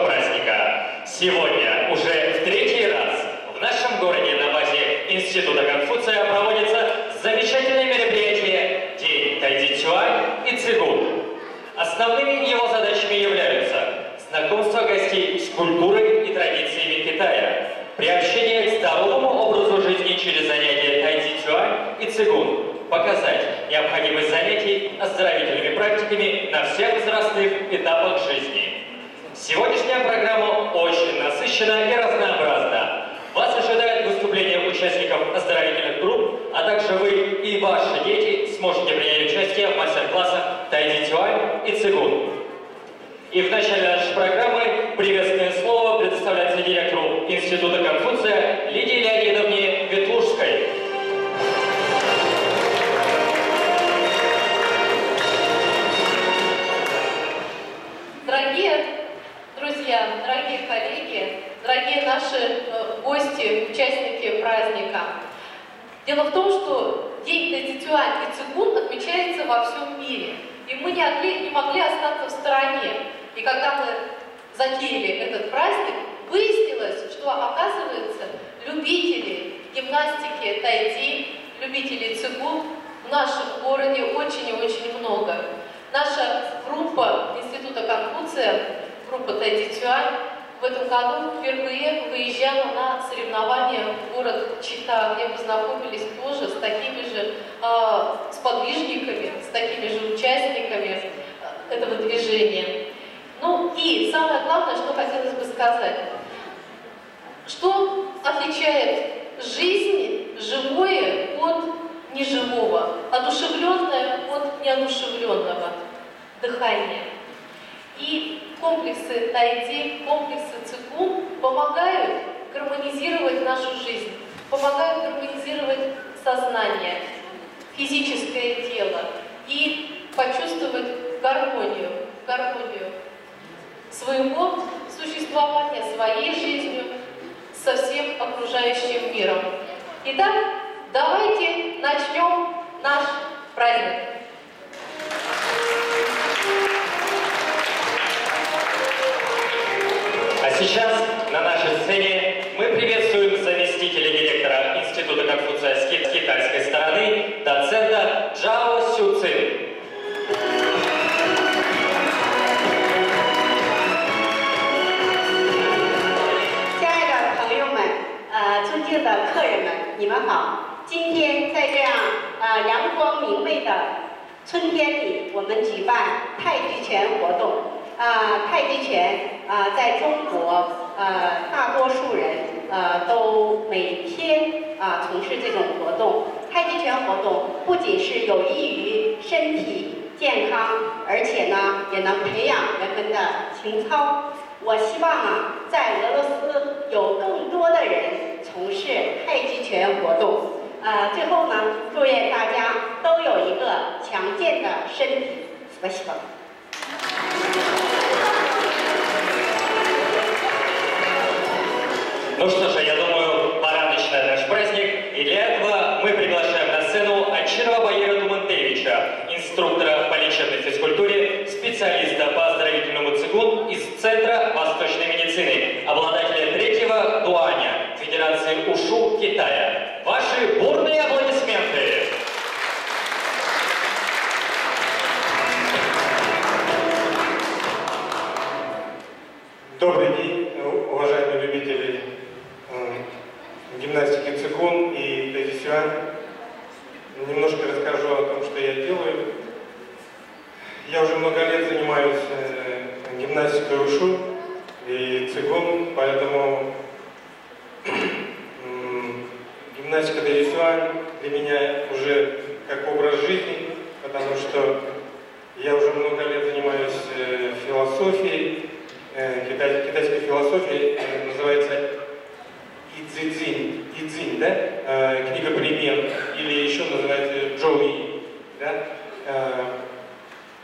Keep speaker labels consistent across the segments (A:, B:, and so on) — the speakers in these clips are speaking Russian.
A: нашего праздника. Сегодня уже в третий раз в нашем городе на базе Института Конфуция проводится замечательное мероприятие День Тайцзи-Цюань и Цигун. Основными его задачами являются знакомство гостей с культурой и традициями Китая, приобщение к здоровому образу жизни через занятия Тайцзи-Цюань и Цигун, показать необходимость занятий оздоровительными практиками на всех возрастных этапах жизни. Сегодняшняя программа очень насыщена и разнообразна. Вас ожидает выступление участников оздоровительных групп, а также вы и ваши дети сможете принять участие в мастер-классах Тайцзи-Цюань и Цигун. И в начале нашей программы приветственное слово предоставляется директору Института Конфуция Лидии Леонидовне Ветлужской.
B: Дорогие друзья, дорогие коллеги, дорогие наши гости, участники праздника. Дело в том, что День Тайцзи-Цюань и Цигун отмечается во всем мире. И мы не могли остаться в стороне. И когда мы затеяли этот праздник, выяснилось, что, оказывается, любители гимнастики тайцзи, любители цигун в нашем городе очень и очень много. Наша группа Института Конфуция, группа Тайцзи-Цюань, в этом году впервые выезжала на соревнования в город Чита, где познакомились тоже с такими же сподвижниками, с такими же участниками этого движения. Ну и самое главное, что хотелось бы сказать, что отличает жизнь живое от неживого, одушевленное от неодушевленного дыхания. И комплексы тайцзи, комплексы цигун помогают гармонизировать нашу жизнь, помогают гармонизировать сознание, физическое тело и почувствовать гармонию своего существования, своей жизнью со всем окружающим миром. Итак, давайте начнем наш праздник.
A: А сейчас на нашей сцене мы приветствуем заместителя директора Института Конфуция с китайской стороны, доцента Джао Сюцин.
C: 尊敬的客人们，你们好！今天在这样阳光明媚的春天里，我们举办太极拳活动。太极拳在中国大多数人都每天从事这种活动。太极拳活动不仅是有益于身体健康，而且呢也能培养人们的情操。我希望在俄罗斯有更多的人 从事太极拳活动，最后呢，祝愿大家都有一个强健的身体。Спасибо.
A: Ну что же, я думаю, пора начинать наш праздник, и для этого мы приглашаем на сцену Анчирова Валерия Думантевича, инструктора по лечебной физкультуре, специалиста по оздоровительному цигун из Центра восточной медицины, обладателя третьего дуаня Федерации УШУ Китая. Ваши бурные аплодисменты!
D: Добрый день, уважаемые любители гимнастики цигун и тайцзи-цюань. Немножко расскажу о том, что я делаю. Я уже много лет занимаюсь гимнастикой ушу и цигун, поэтому гимнастика тайцзи-цюань для меня уже как образ жизни, потому что я уже много лет занимаюсь философией, китайской философией, называется Идзинь, да? Книга перемен, или еще называется Джоуи, да?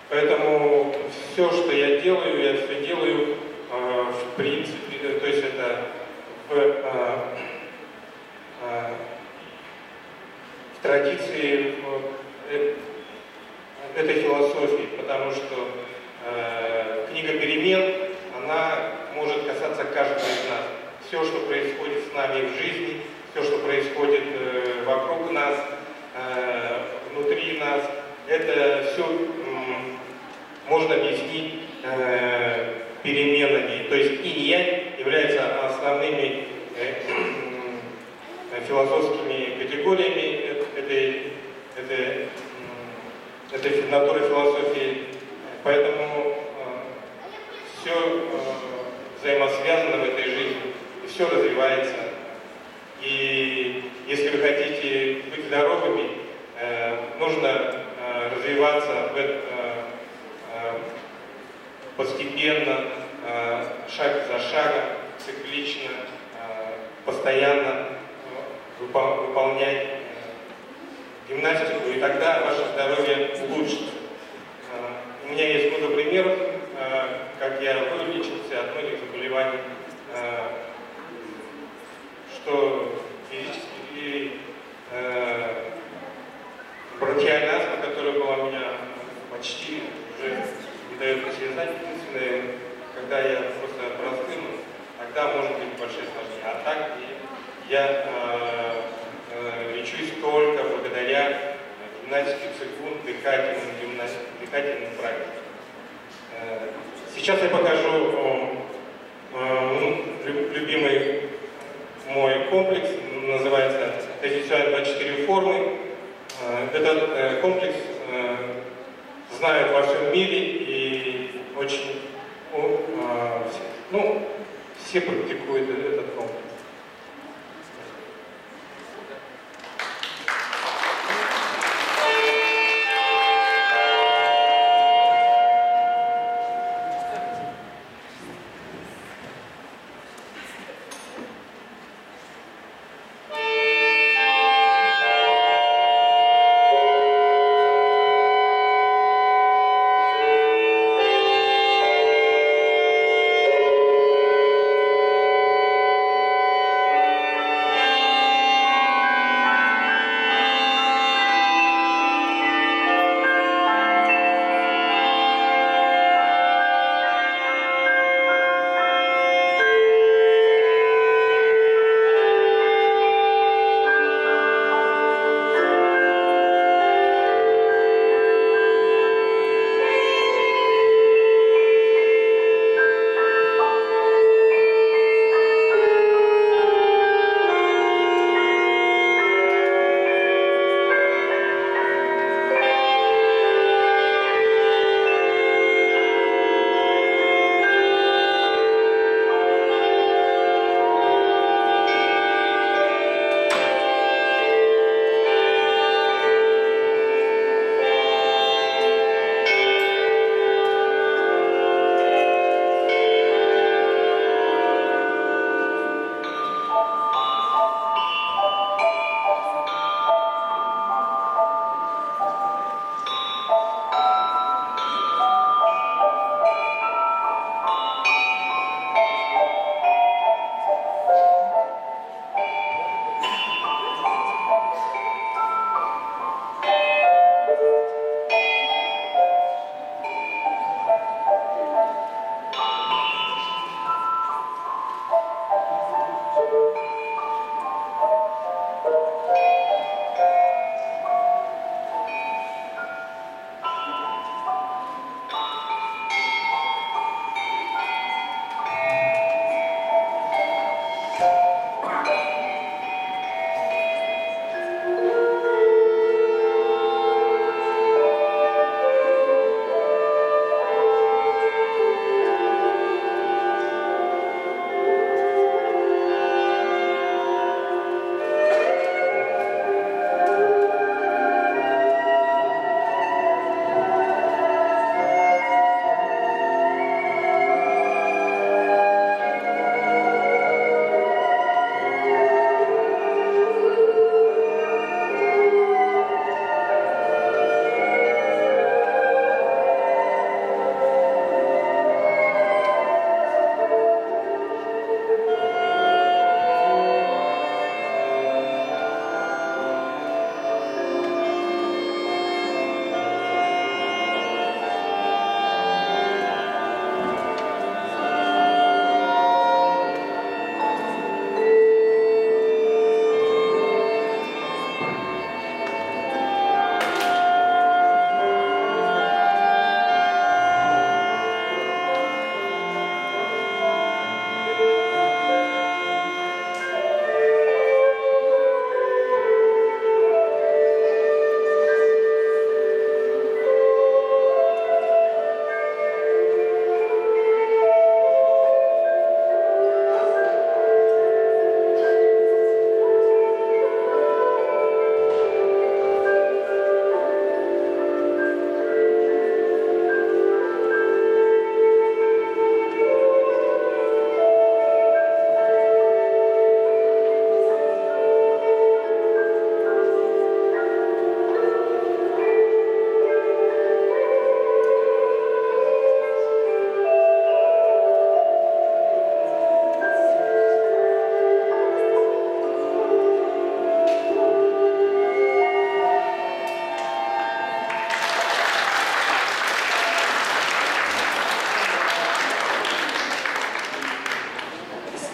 D: Поэтому все, что я все делаю в принципе, то есть это в традиции этой философии, потому что книга перемен, она может каждого из нас. Все, что происходит с нами в жизни, все, что происходит вокруг нас, внутри нас, это все можно объяснить переменами. То есть инь-янь являются основными философскими категориями этой натуры философии. Поэтому все взаимосвязано в этой жизни, и все развивается. И если вы хотите быть здоровыми, нужно развиваться постепенно, шаг за шагом, циклично, постоянно выполнять гимнастику, и тогда ваше здоровье улучшится. У меня есть много примеров, как я вылечился от многих заболеваний, что физически бронхиальная астма, которая была у меня почти уже не дает по себе знать. Единственное, когда я просто простыну, тогда может быть большое осложнение. А так я лечусь только благодаря гимнастике цигун, дыхательным практикам. Сейчас я покажу любимый мой комплекс, называется Тайзи-Цюань 24 формы. Этот комплекс знают во всем мире и очень, все практикуют этот комплекс.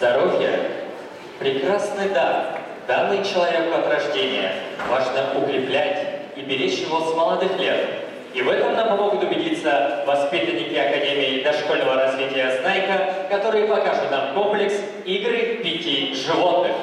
A: Здоровье – прекрасный дар, данный человеку от рождения. Важно укреплять и беречь его с молодых лет. И в этом нам помогут убедиться воспитанники Академии дошкольного развития «Знайка», которые покажут нам комплекс игры 5 животных.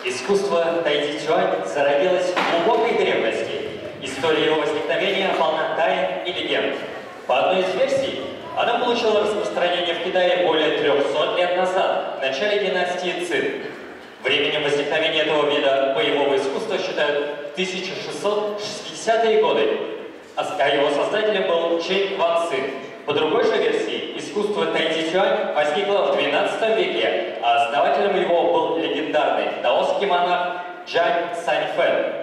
A: Искусство тайцзи-чуань зародилось в глубокой древности. История его возникновения полна тайн и легенд. По одной из версий, она получила распространение в Китае более 300 лет назад, в начале династии Цин. Временем возникновения этого вида боевого искусства считают 1660-е годы, а его создателем был Чэнь Ван Цин. По другой же версии, искусство тайцзи-чуань возникло в XII веке, а основателем его был легендарный даосский монах Чжань Саньфэн.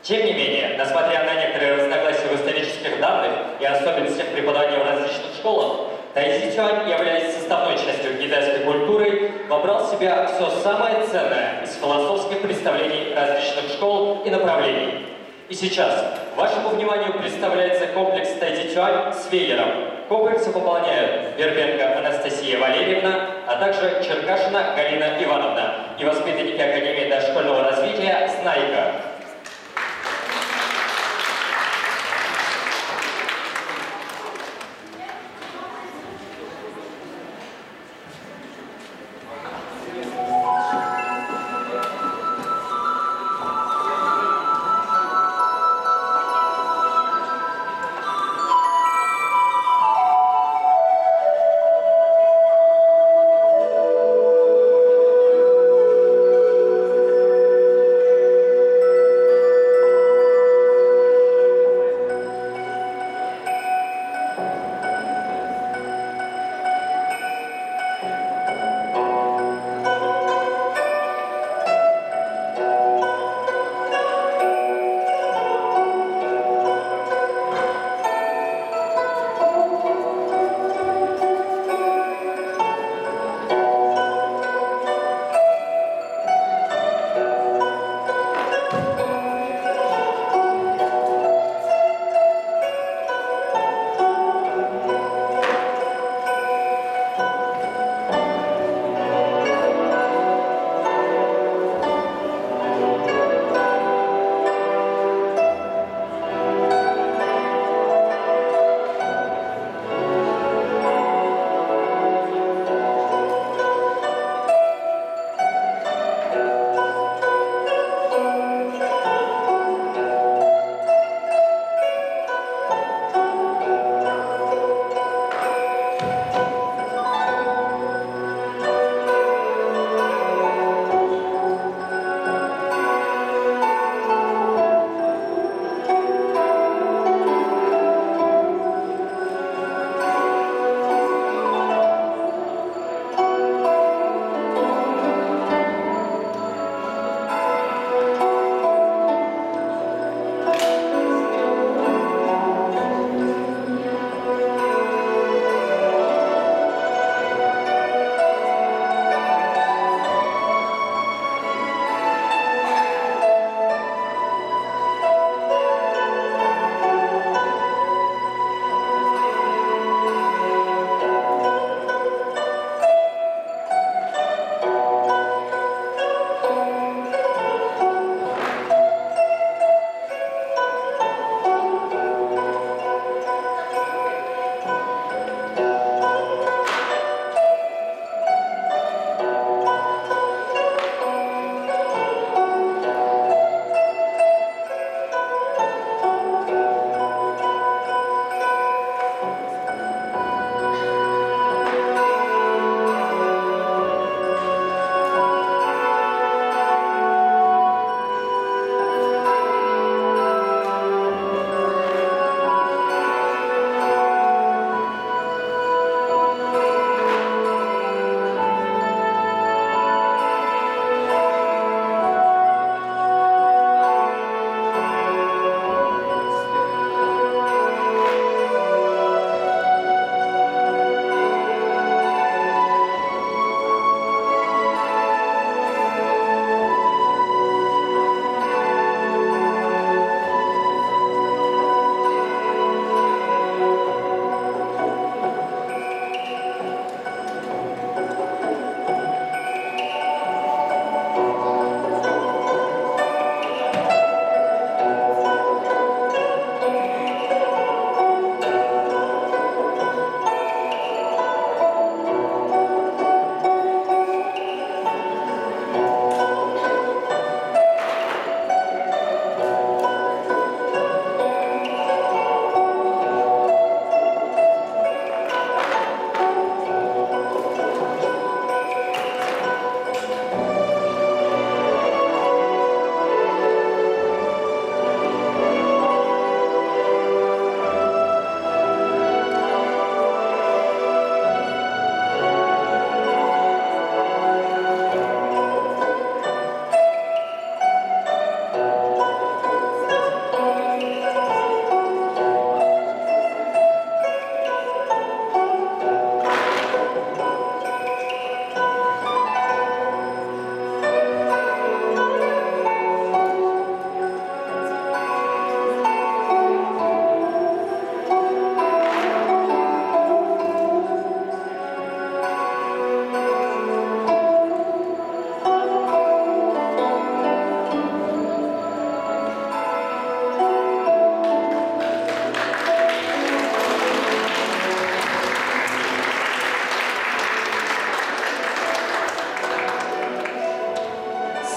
A: Тем не менее, несмотря на некоторые разногласия в исторических данных и особенностях преподавания в различных школах, тайцзи-чуань, являясь составной частью китайской культуры, вобрал в себя все самое ценное из философских представлений различных школ и направлений. И сейчас вашему вниманию представляется комплекс тайцзи-чуань с веером. Комплексы пополняют Вербенко Анастасия Валерьевна, а также Черкашина Галина Ивановна и воспитанники Академии дошкольного развития «Знайка».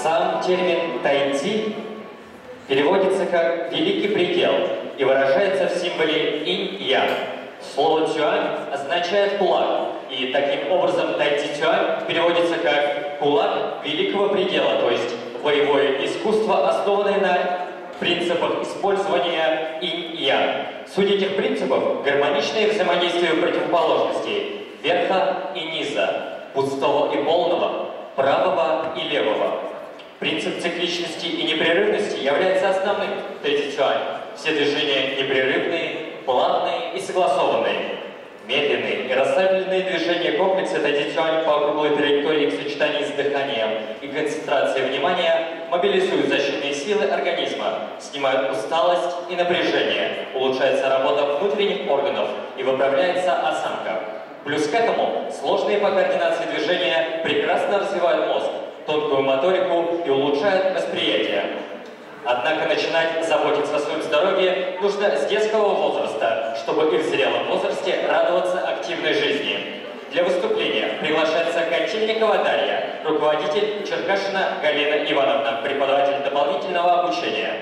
A: Сам термин «тайцзи» переводится как «великий предел» и выражается в символе инь-ян. Слово «цюань» означает «кулак», и таким образом тайцзи-цюань переводится как «кулак великого предела», то есть боевое искусство, основанное на принципах использования инь-ян. Суть этих принципов – гармоничное взаимодействие противоположностей – верха и низа, пустого и полного, правого и левого. Принцип цикличности и непрерывности является основным в тайцзи-цюань. Все движения непрерывные, плавные и согласованные. Медленные и расслабленные движения комплекса тайцзи-цюань по округлой траектории в сочетании с дыханием и концентрацией внимания мобилизуют защитные силы организма, снимают усталость и напряжение, улучшается работа внутренних органов и выправляется осанка. Плюс к этому сложные по координации движения прекрасно развивают мозг, тонкую моторику и улучшают восприятие. Однако начинать заботиться о своем здоровье нужно с детского возраста, чтобы и в зрелом возрасте радоваться активной жизни. Для выступления приглашается Котельникова Дарья, руководитель, Черкашина Галина Ивановна, преподаватель дополнительного обучения.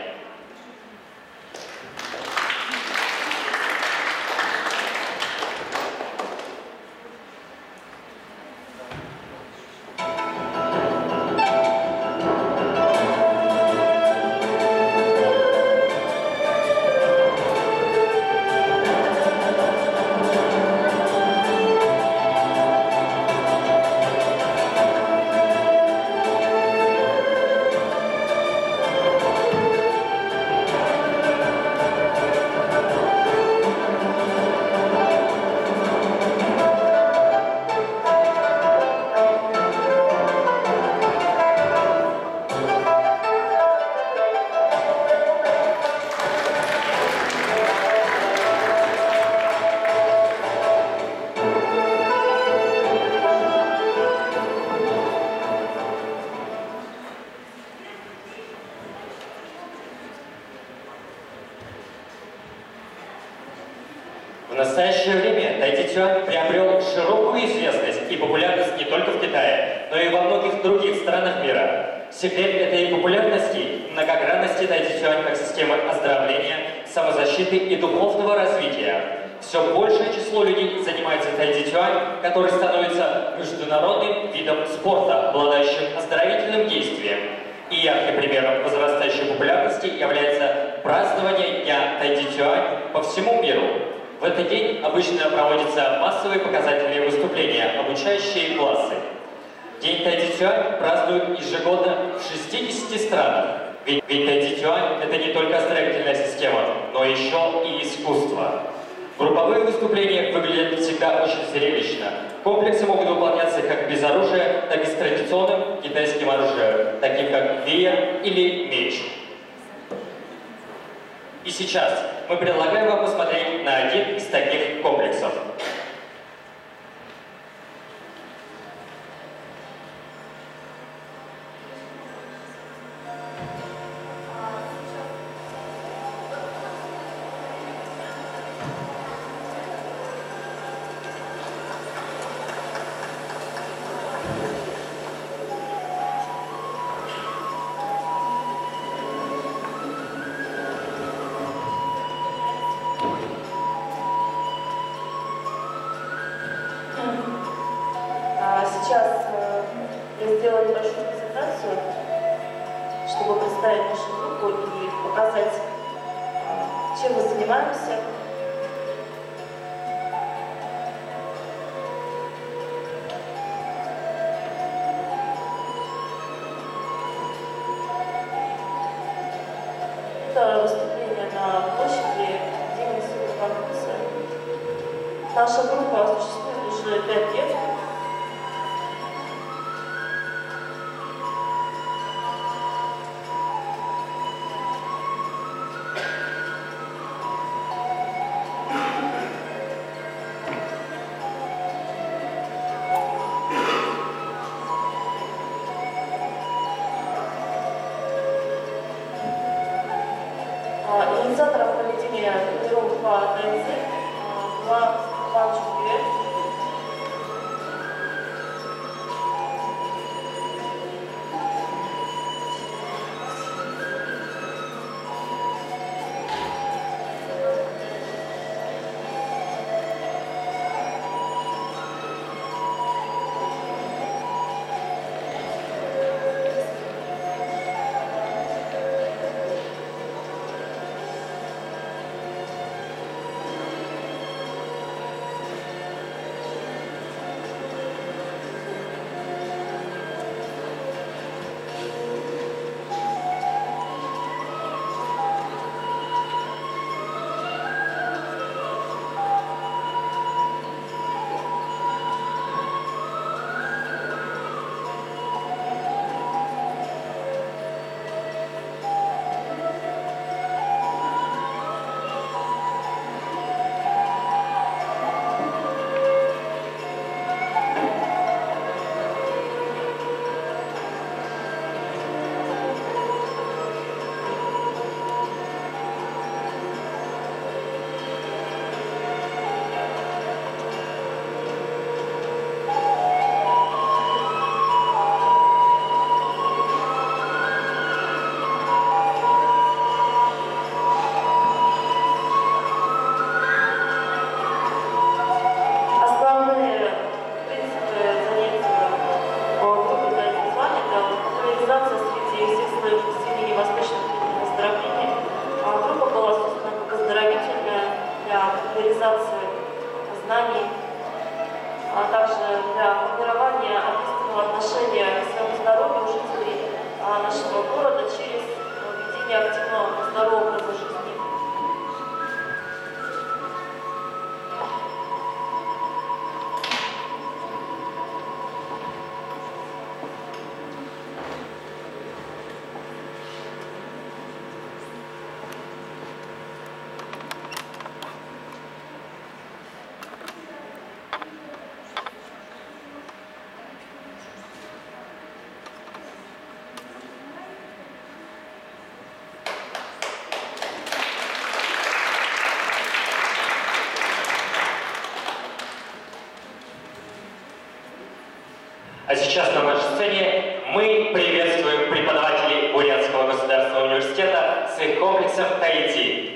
A: В настоящее время тайцзи-цюань приобрел широкую известность и популярность не только в Китае, но и во многих других странах мира. Секрет этой популярности – многогранности тайцзи-цюань как системы оздоровления, самозащиты и духовного развития. Все большее число людей занимается тайцзи-цюань, который становится международным видом спорта, обладающим оздоровительным действием. И ярким примером возрастающей популярности является празднование Дня тайцзи-цюань по всему миру. В этот день обычно проводятся массовые показательные выступления, обучающие классы. День тайцзи-цюань празднуют ежегодно в 60 странах. Ведь тайцзи-цюань – это не только оздоровительная система, но еще и искусство. Групповые выступления выглядят всегда очень зрелищно. Комплексы могут выполняться как без оружия, так и с традиционным китайским оружием, таким как веер или меч. И сейчас мы предлагаем вам посмотреть на один из таких комплексов.
E: Сейчас я сделаю небольшую презентацию, чтобы представить нашу группу и показать, чем мы занимаемся. Это выступление на площади День института Конфуция. Наша группа существует уже 5 лет. Инициатором проведения тренировок по тайцзи была Ван Чуньюэ. курсы усиления восточных оздоровления. Группа была создана как оздоровительная для популяризации знаний, а также для формирования ответственного отношения к своему здоровью у жителей нашего города через ведение активного здорового образа жизни.
A: А сейчас на нашей сцене мы приветствуем преподавателей Бурятского государственного университета с их комплексом Тайцзи.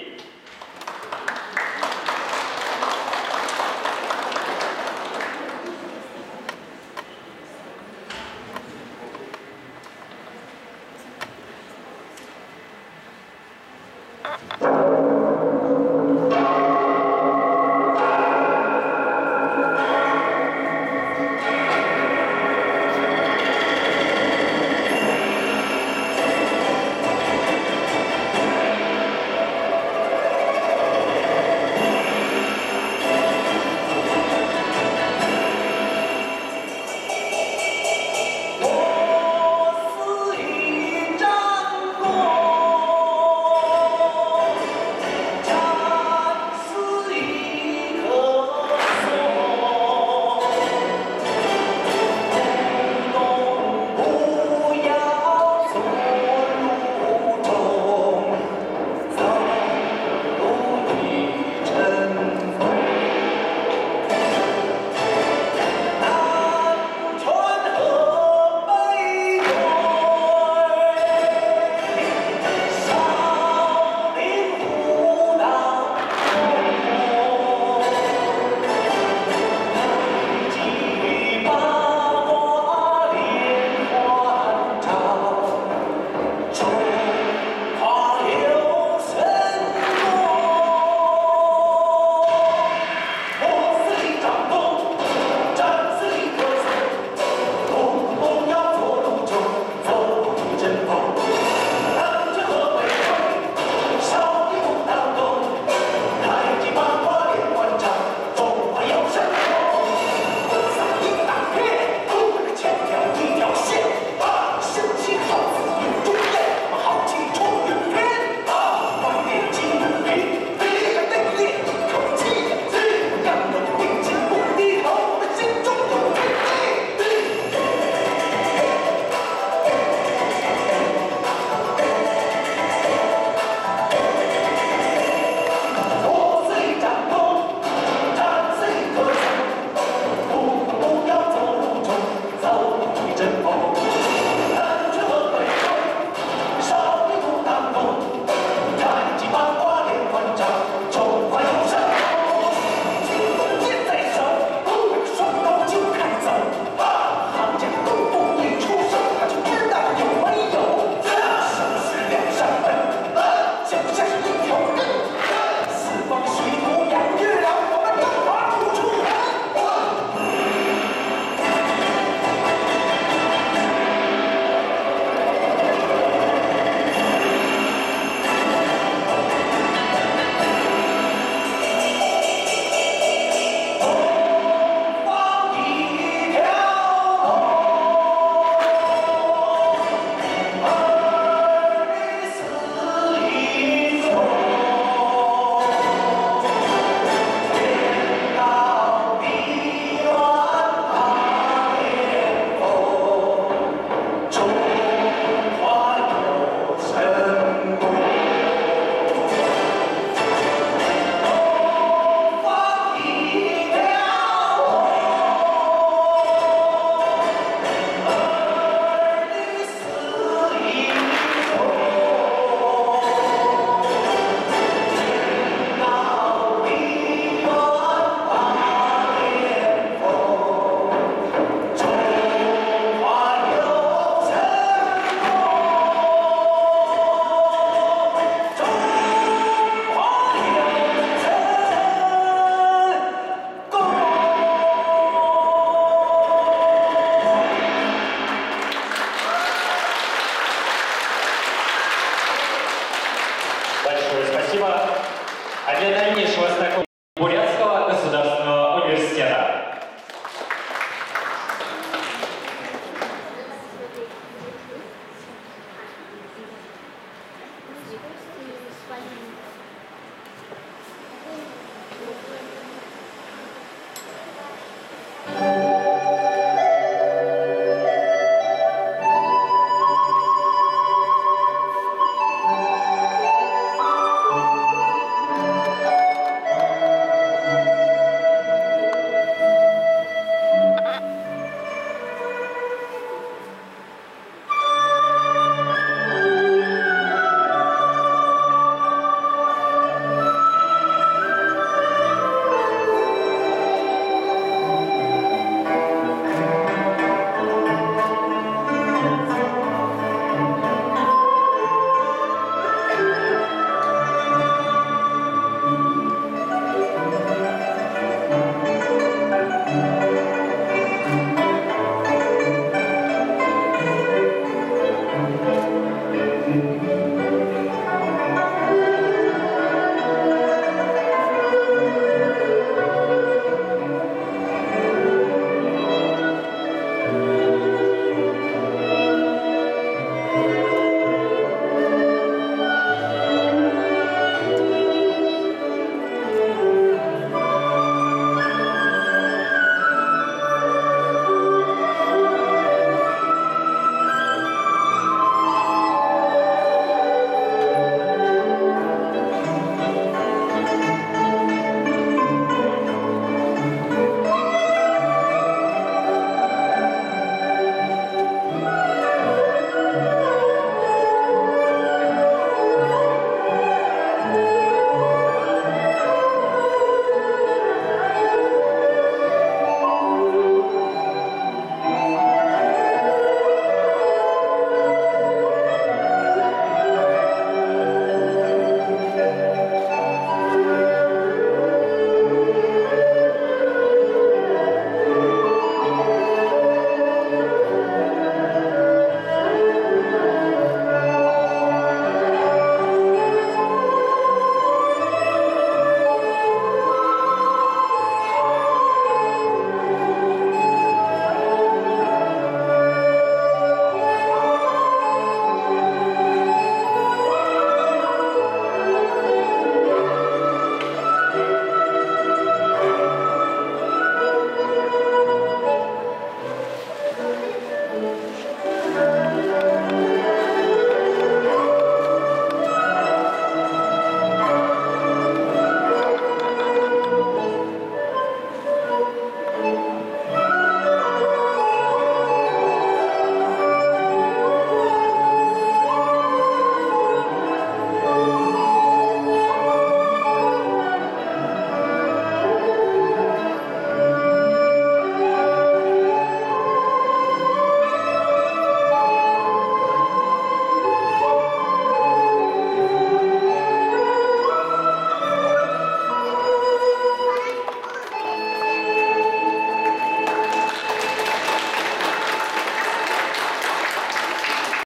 A: А для дальнейшего знакомства Бурятского государственного университета.